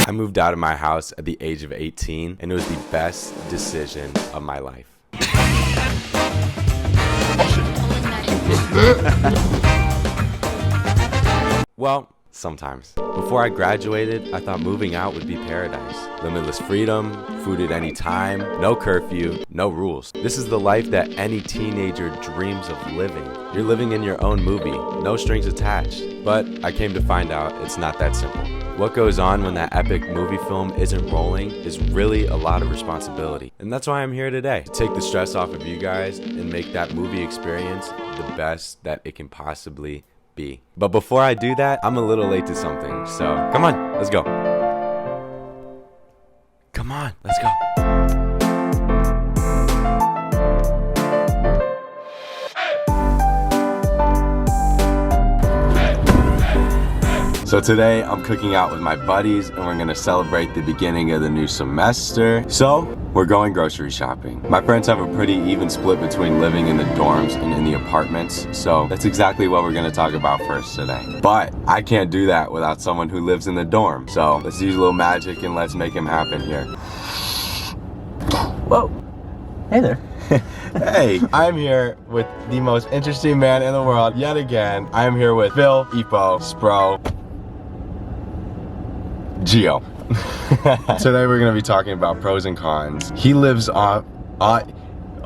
I moved out of my house at the age of 18, and it was the best decision of my life. Well, sometimes. Before I graduated, I thought moving out would be paradise. Limitless freedom, food at any time, no curfew, no rules. This is the life that any teenager dreams of living. You're living in your own movie, no strings attached. But I came to find out it's not that simple. What goes on when that epic movie film isn't rolling is really a lot of responsibility. And that's why I'm here today, to take the stress off of you guys and make that movie experience the best that it can possibly be. But before I do that, I'm a little late to something, so come on, let's go. Come on, let's go. So today I'm cooking out with my buddies and we're gonna celebrate the beginning of the new semester. So we're going grocery shopping. My friends have a pretty even split between living in the dorms and in the apartments. So that's exactly what we're gonna talk about first today. But I can't do that without someone who lives in the dorm. So let's use a little magic and let's make him happen here. Whoa. Hey there. Hey, I'm here with the most interesting man in the world yet again. I'm here with Phil, Ipo, Spro, Gio. Today we're gonna be talking about pros and cons. He lives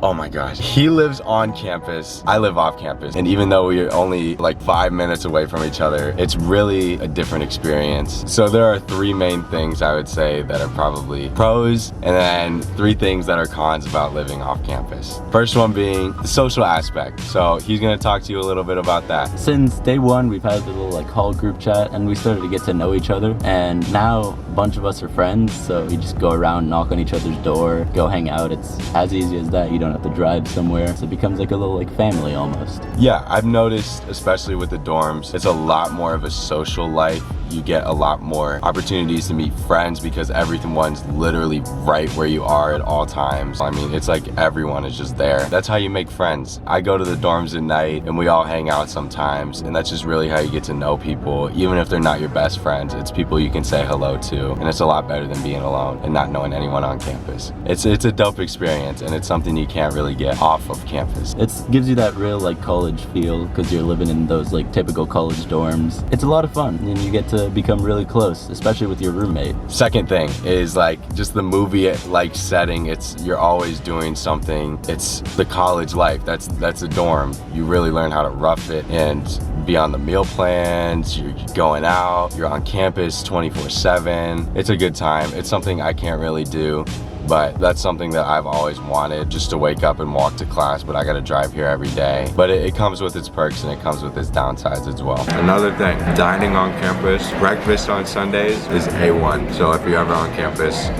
oh my gosh. He lives on campus, I live off campus. And even though we're only like 5 minutes away from each other, it's really a different experience. So there are 3 main things I would say that are probably pros, and then 3 things that are cons about living off campus. First one being the social aspect. So he's gonna talk to you a little bit about that. Since day one, we've had a little like hall group chat and we started to get to know each other. And now a bunch of us are friends. So we just go around, knock on each other's door, go hang out. It's as easy as that. You don't have to drive somewhere. So it becomes like a little like family almost. Yeah, I've noticed, especially with the dorms, it's a lot more of a social life. You get a lot more opportunities to meet friends because everyone's literally right where you are at all times. I mean, it's like everyone is just there. That's how you make friends. I go to the dorms at night and we all hang out sometimes, and that's just really how you get to know people. Even if they're not your best friends, it's people you can say hello to, and it's a lot better than being alone and not knowing anyone on campus. It's a dope experience, and it's something you can't really get off of campus. It gives you that real like college feel because you're living in those like typical college dorms. It's a lot of fun and you get to become really close, especially with your roommate. Second thing is like just the movie like setting. You're always doing something. It's the college life. That's a dorm. You really learn how to rough it and be on the meal plans. You're going out. You're on campus 24/7. It's a good time. It's something I can't really do, but that's something that I've always wanted, just to wake up and walk to class, but I gotta drive here every day. But it comes with its perks and it comes with its downsides as well. Another thing, dining on campus, breakfast on Sundays is A1. So if you're ever on campus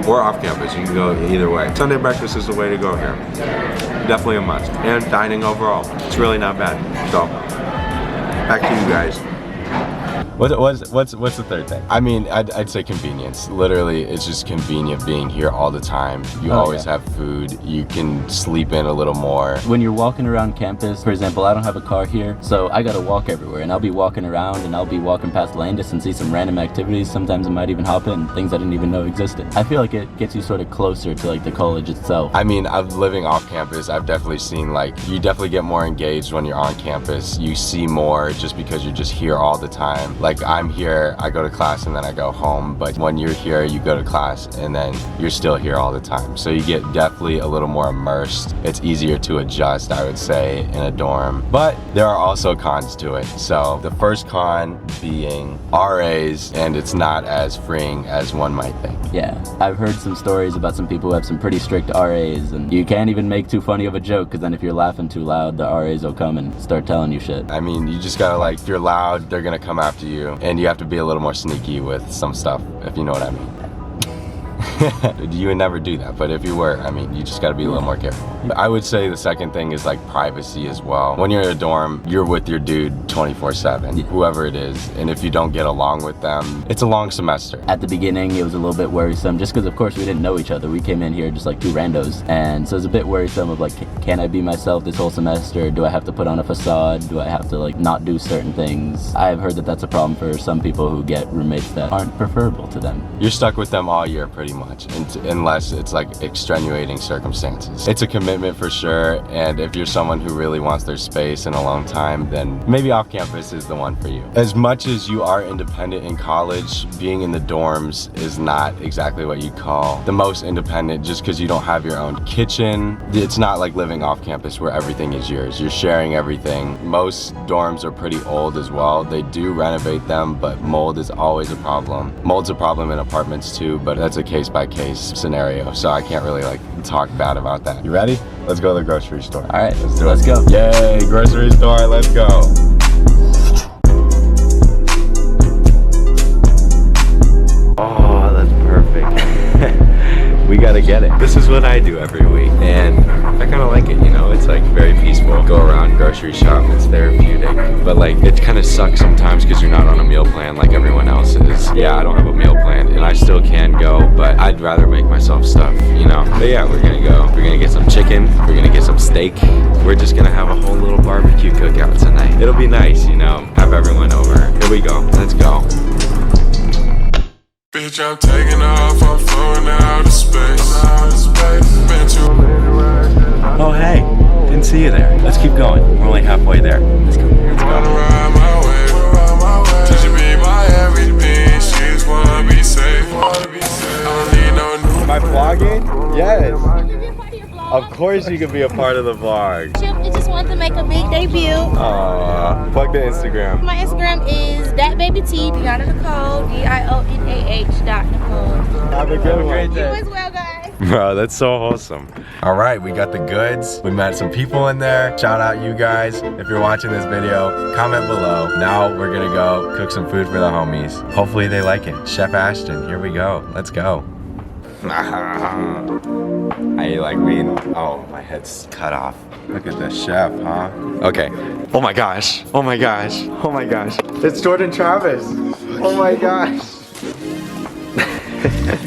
or off campus, you can go either way. Sunday breakfast is the way to go here. Definitely a must. And dining overall, it's really not bad. So, back to you guys. What's the third thing? I mean, I'd say convenience. Literally, it's just convenient being here all the time. You always have food. You can sleep in a little more. When you're walking around campus, for example, I don't have a car here, so I gotta walk everywhere, and I'll be walking around and I'll be walking past Landis and see some random activities. Sometimes I might even hop in, things I didn't even know existed. I feel like it gets you sort of closer to like the college itself. I mean, living off campus, I've definitely seen like, you definitely get more engaged when you're on campus. You see more just because you're just here all the time. Like I'm here, I go to class and then I go home, but when you're here, you go to class and then you're still here all the time. So you get definitely a little more immersed. It's easier to adjust, I would say, in a dorm. But there are also cons to it. So the first con being RAs, and it's not as freeing as one might think. Yeah, I've heard some stories about some people who have some pretty strict RAs, and you can't even make too funny of a joke because then if you're laughing too loud, the RAs will come and start telling you shit. I mean, you just gotta like, if you're loud, they're gonna come after you, and you have to be a little more sneaky with some stuff, if you know what I mean. You would never do that, but if you were, I mean, you just gotta be a little more careful. I would say the second thing is like privacy as well. When you're in a dorm, you're with your dude 24/7, whoever it is, and if you don't get along with them, it's a long semester. At the beginning, it was a little bit worrisome just because, of course, we didn't know each other. We came in here just like two randos, and so it's a bit worrisome of like, can I be myself this whole semester? Do I have to put on a facade? Do I have to like not do certain things? I've heard that that's a problem for some people who get roommates that aren't preferable to them. You're stuck with them all year pretty much, unless it's like extenuating circumstances. It's a commitment for sure, and if you're someone who really wants their space and alone time, then maybe off campus is the one for you. As much as you are independent in college, being in the dorms is not exactly what you call the most independent, just because you don't have your own kitchen. It's not like living off campus where everything is yours. You're sharing everything. Most dorms are pretty old as well. They do renovate them, but mold is always a problem. Mold's a problem in apartments too, but that's a case-by-case scenario, so I can't really like talk bad about that. You ready? Let's go to the grocery store. All right, let's do it. Let's go. Yay, grocery store, let's go. Oh, that's perfect. We gotta get it. This is what I do every week, and I kind of like it, you know? It's like very peaceful. Go around, grocery shop, it's therapeutic. But like, it kind of sucks sometimes because you're not on a meal plan like everyone else is. Yeah, I don't have a meal plan, and I still can go, but I'd rather make myself stuff, you know? But yeah, we're gonna go. We're gonna get some chicken. We're gonna get some steak. We're just gonna have a whole little barbecue cookout tonight. It'll be nice, you know? Have everyone over. Here we go. Let's go. Bitch, I'm taking off, I'm floating out of space. Been too many rides. Oh, hey. Didn't see you there. Let's keep going. We're only halfway there. Let's go. Let's go. Wanna ride my way. She should be my everything. She just wanna be safe. I don't need no new. Am I vlogging? Yes. Can you be a part of your vlog? Of course you can be a part of the vlog. Chip, I just wanted to make a big debut. Aww. Plug the Instagram. My Instagram is thatbabyt, Gianna.and.ashton. Have a good one. You as well, guys. Bro, that's so wholesome. All right, we got the goods. We met some people in there. Shout out you guys. If you're watching this video, comment below. Now we're gonna go cook some food for the homies. Hopefully they like it. Chef Ashton, here we go. Let's go. I like being, oh, my head's cut off. Look at the chef, huh? Okay. Oh my gosh. Oh my gosh. Oh my gosh. It's Jordan Travis. Oh my gosh.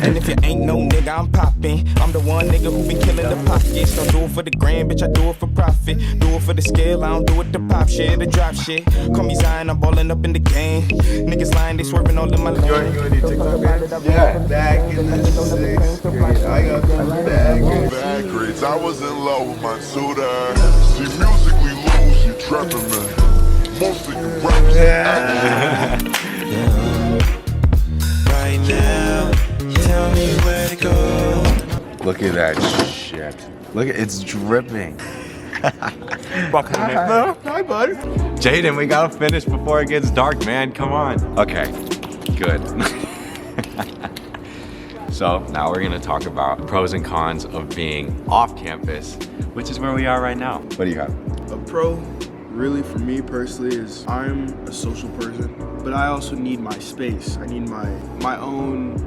And if you ain't no nigga, I'm poppin'. I'm the one nigga who be killing the pockets. Don't do it for the grand, bitch, I do it for profit. Do it for the scale, I don't do it to pop shit, to drop shit. Call me Zion, I'm ballin' up in the game. Niggas lying, they swerving all in my lane. You wanna do TikTok dance? Yeah. Back in the 6th grade, I got the Bad grades, I was in love with my tutor. See, musically lose, you trapping me. Most of you rappers. Right now, tell me where to go. Look at that shit. Look at it's dripping. Hi, buddy. Jaden, we gotta finish before it gets dark, man. Come on. Okay, good. So now we're gonna talk about pros and cons of being off campus, which is where we are right now. What do you have? A pro, really for me personally, is I'm a social person, but I also need my space. I need my own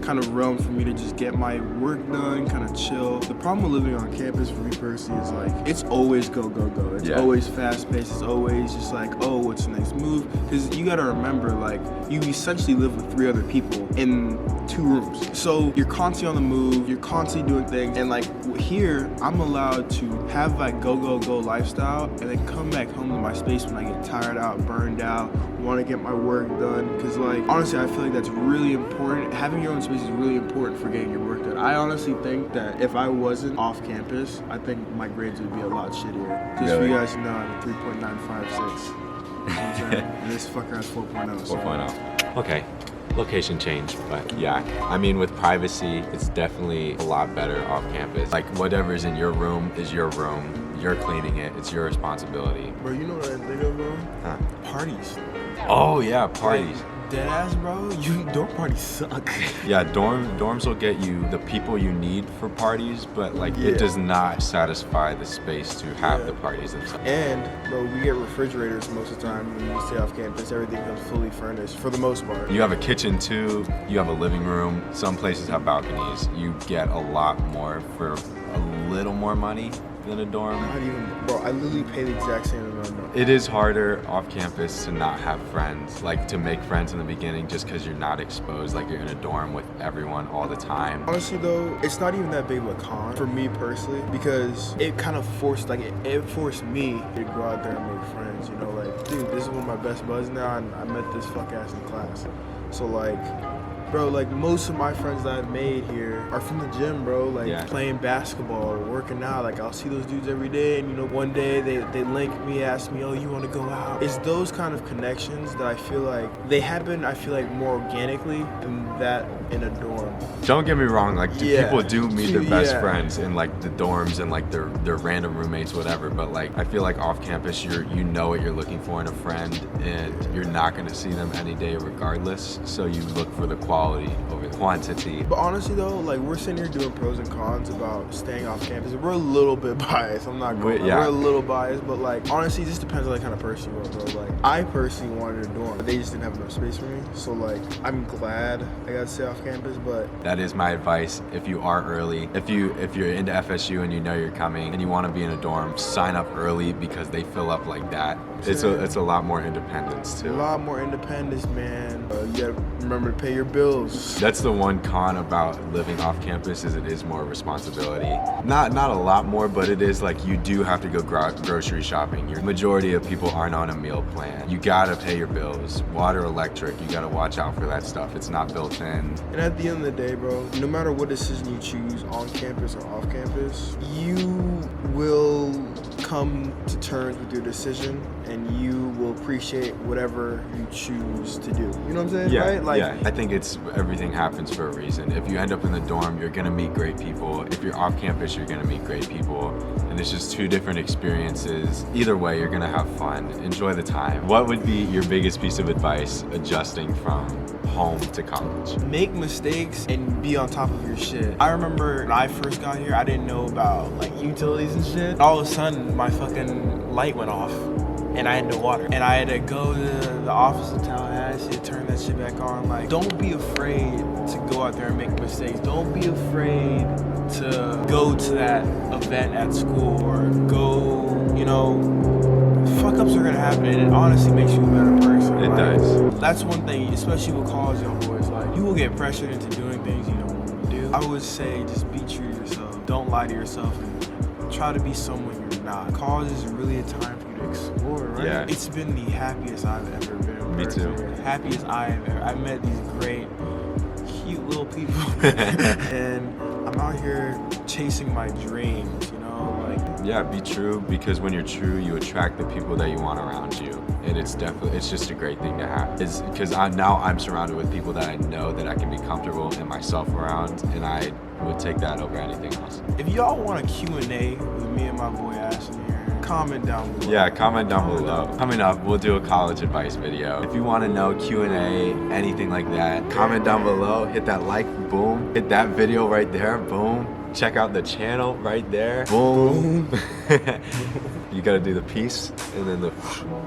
kind of realm for me to just get my work done, kind of chill. The problem with living on campus for me personally is like, it's always go, go, go. It's always fast paced. It's always just like, oh, what's the next move? Because you gotta remember, like, you essentially live with 3 other people in 2 rooms. So you're constantly on the move, you're constantly doing things. And like here, I'm allowed to have like go, go, go lifestyle and then come back home to my space when I get tired out, burned out, want to get my work done. Because like, honestly, I feel like that's really important. Having your own space is really important for getting your work done. I honestly think that if I wasn't off campus, I think my grades would be a lot shittier. Just for you guys to know, I have a 3.956. And this fucker has 4.0. So. 4.0. Okay. Location change, but yeah, I mean, with privacy, it's definitely a lot better off campus. Like, whatever's in your room is your room. You're cleaning it. It's your responsibility. Bro, you know what I think of, bro? Huh. Parties. Oh yeah, parties. dead ass, bro. Dorm parties suck. Yeah, dorms will get you the people you need for parties, but like it does not satisfy the space to have the parties themselves. And bro, we get refrigerators most of the time when you stay off campus. Everything comes fully furnished for the most part. You have a kitchen too, you have a living room. Some places have balconies. You get a lot more for a little more money than a dorm. Not even, bro, I literally pay the exact same amount. It is harder off campus to not have friends, like to make friends in the beginning just because you're not exposed, like you're in a dorm with everyone all the time. Honestly though, it's not even that big of a con for me personally, because it kind of forced, like it forced me to go out there and make friends, you know, like, dude, this is one of my best buds now, and I met this fuck ass in class. So like, bro, like most of my friends that I've made here are from the gym, bro. Like playing basketball, working out. Like I'll see those dudes every day, and you know, one day they link me, ask me, oh, you want to go out? It's those kind of connections that I feel like they happen. I feel like more organically than that in a dorm. Don't get me wrong, like people do meet their best friends in like the dorms and like their random roommates, whatever. But like I feel like off campus, you know what you're looking for in a friend, and you're not gonna see them any day regardless. So you look for the quality over the quantity. But honestly though, like we're sitting here doing pros and cons about staying off campus. We're a little bit biased. I'm not going. We're a little biased, but like honestly, it just depends on the kind of person you are, bro. Like I personally wanted a dorm, but they just didn't have enough space for me. So like I'm glad I got to stay off campus, but that is my advice. If you are early, if you're into FSU and you know you're coming and you want to be in a dorm, sign up early because they fill up like that. It's a lot more independence too. A lot more independence, man. You gotta remember to pay your bills. That's the one con about living off campus, is it is more responsibility. Not a lot more, but it is like you do have to go grocery shopping. Your majority of people aren't on a meal plan. You gotta pay your bills. Water, electric, you gotta watch out for that stuff. It's not built in. And at the end of the day, bro, no matter what decision you choose on campus or off campus, you will come to terms with your decision, and you will appreciate whatever you choose to do. You know what I'm saying? Yeah, right? Like, I think everything happens for a reason. If you end up in the dorm, you're gonna meet great people. If you're off campus, you're gonna meet great people. And it's just two different experiences. Either way, you're gonna have fun. Enjoy the time. What would be your biggest piece of advice adjusting from home to college? Make mistakes and be on top of your shit. I remember when I first got here, I didn't know about like utilities and shit. All of a sudden, my fucking light went off and I had no water. And I had to go to the office in Tallahassee to turn that shit back on. Like, don't be afraid to go out there and make mistakes. Don't be afraid to go to that event at school or go, you know, fuck ups are gonna happen, and it honestly makes you a better person. It does. That's one thing, especially with college young boys. Like, you will get pressured into doing things you don't want to do. I would say just be true to yourself. Don't lie to yourself and try to be someone you're not. College is really a time for you to explore, right? Yeah. It's been the happiest I've ever been. Me too. The happiest I have ever. I met these great, cute little people, and I'm out here chasing my dreams. You know, like. Yeah, be true, because when you're true, you attract the people that you want around you. And it's just a great thing to have. It's because now I'm surrounded with people that I know that I can be comfortable in myself around, and I would take that over anything else. If y'all want a Q&A with me and my boy Ashton here, comment down below. Yeah, comment down below. Coming up, we'll do a college advice video. If you want to know Q&A, anything like that, comment down below, hit that like, boom, hit that video right there, boom. Check out the channel right there. Boom. You gotta do the peace and then the.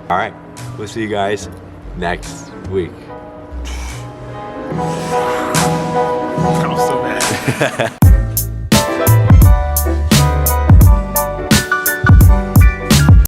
All right, we'll see you guys next week. I'm so mad.